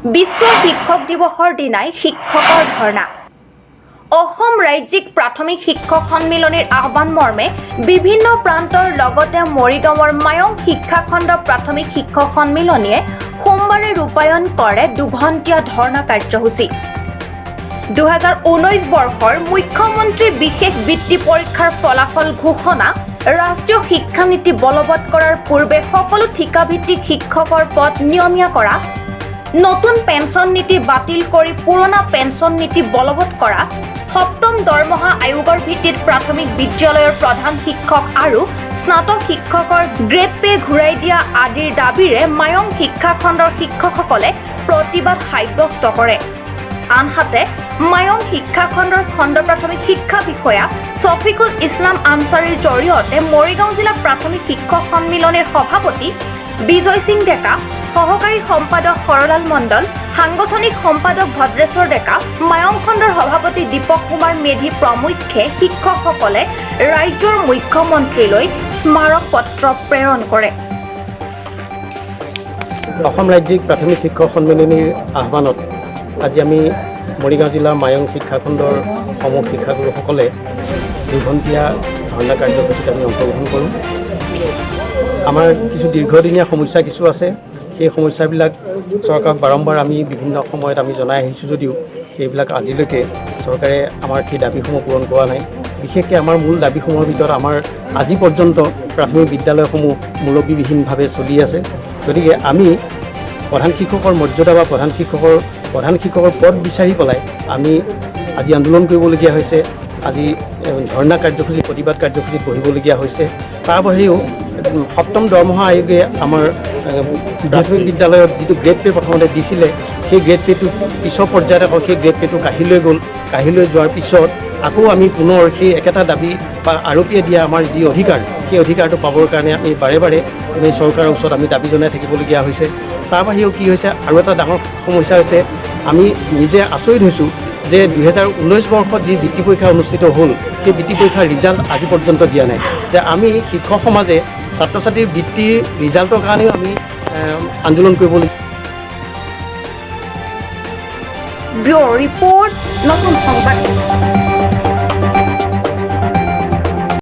বিশ্ব শিক্ষক দিৱসৰ দিনাই শিক্ষকৰ ধৰ্ণা। অসম ৰাজ্যিক প্ৰাথমিক শিক্ষক সন্মিলনীৰ আহ্বান মৰ্মে বিভিন্ন প্ৰান্তৰ লগতে মৰিগাঁৱৰ মায়ং শিক্ষাখণ্ড প্ৰাথমিক শিক্ষক সন্মিলনীয়ে সোমবাৰে ৰূপায়ণ কৰে দুঘণ্টীয়া ধৰ্ণা কাৰ্যসূচী। 2019 বৰ্ষৰ মুখ্যমন্ত্ৰী বিশেষ বৃত্তি পৰীক্ষাৰ ফলাফল ঘোষণা, ৰাষ্ট্ৰীয় শিক্ষানীতি বলবৎ কৰাৰ পূৰ্বে সকলো ঠিকাভিত্তিক শিক্ষকৰ পদ নিয়মীয়া কৰা, নতুন পেঞ্চন নীতি বাতিল কৰি পুৰণা পেঞ্চন নীতি বলবৎ কৰা, সপ্তম দৰমহা আয়োগৰ ভিত্তিত প্ৰাথমিক বিদ্যালয়ৰ প্ৰধান শিক্ষক আৰু স্নাতক শিক্ষকৰ গ্ৰেড পে ঘূৰাই দিয়া আদিৰ দাবীৰে মায়ং শিক্ষাখণ্ডৰ শিক্ষকসকলে প্ৰতিবাদ সাব্যস্ত কৰে। আনহাতে মায়ং শিক্ষাখণ্ডৰ খণ্ড প্ৰাথমিক শিক্ষা বিষয়া ছফিকুল ইছলাম আনচাৰীৰ জৰিয়তে মৰিগাঁও জিলা প্ৰাথমিক শিক্ষক সন্মিলনীৰ সভাপতি বিজয় সিং ডেকা, সহকাৰী সম্পাদক সৰলাল মণ্ডল, সাংগঠনিক সম্পাদক ভদ্ৰেশ্বৰ ডেকা, মায়ং খণ্ডৰ সভাপতি দীপক কুমাৰ মেধি প্ৰমুখ্যে শিক্ষকসকলে ৰাজ্যৰ মুখ্যমন্ত্ৰীলৈ স্মাৰক পত্ৰ প্ৰেৰণ কৰে। অসম ৰাজ্যিক প্ৰাথমিক শিক্ষক সন্মিলনীৰ আহ্বানত আজি আমি মৰিগাঁও জিলা মায়ং শিক্ষাখণ্ডৰ সমূহ শিক্ষাগুৰুসকলে দুঘণ্টীয়া ধৰ্ণা কাৰ্যসূচীত আমি অংশগ্ৰহণ কৰোঁ। আমাৰ কিছু দীৰ্ঘদিনীয়া সমস্যা কিছু আছে, সেই সমস্যাবিলাক চৰকাৰক বাৰম্বাৰ আমি বিভিন্ন সময়ত আমি জনাই আহিছোঁ যদিও সেইবিলাক আজিলৈকে চৰকাৰে আমাৰ সেই দাবীসমূহ পূৰণ কৰা নাই। বিশেষকৈ আমাৰ মূল দাবীসমূহৰ ভিতৰত আমাৰ আজি পৰ্যন্ত প্ৰাথমিক বিদ্যালয়সমূহ মুৰব্বীবিহীনভাৱে চলি আছে। গতিকে আমি প্ৰধান শিক্ষকৰ মৰ্যাদা বা প্ৰধান শিক্ষকৰ পদ বিচাৰি পেলাই আমি আজি আন্দোলন কৰিবলগীয়া হৈছে, আজি ধৰ্ণা কাৰ্যসূচী প্ৰতিবাদ কাৰ্যসূচীত বহিবলগীয়া হৈছে। তাৰ বাহিৰেও সপ্তম দৰমহা আয়োগে আমাৰ প্ৰাথমিক বিদ্যালয়ত যিটো গ্ৰেড পে প্ৰথমতে দিছিলে, সেই গ্ৰেড পেটো পিছৰ পৰ্যায়ত আকৌ সেই গ্ৰেড পেটো কাঢ়ি লৈ গ'ল। কাঢ়ি লৈ যোৱাৰ পিছত আকৌ আমি পুনৰ সেই একেটা দাবী বা আৰপীয়ে দিয়া আমাৰ যি অধিকাৰ, সেই অধিকাৰটো পাবৰ কাৰণে আমি বাৰে বাৰে চৰকাৰৰ ওচৰত আমি দাবী জনাই থাকিবলগীয়া হৈছে। তাৰ বাহিৰেও কি হৈছে, আৰু এটা ডাঙৰ সমস্যা হৈছে, আমি নিজে আচৰিত হৈছোঁ যে 2019 বৰ্ষত যি বৃত্তি পৰীক্ষা অনুষ্ঠিত হ'ল, সেই বৃত্তি পৰীক্ষাৰ ৰিজাল্ট আজি পৰ্যন্ত দিয়া নাই। যে আমি শিক্ষক সমাজে ছাত্ৰ ছাত্ৰীৰ বৃত্তিৰ ৰিজাল্টৰ কাৰণেও আমি আন্দোলন কৰিবলগীয়া। ব্যুৰ ৰিপৰ্ট, নতুন সংবাদ।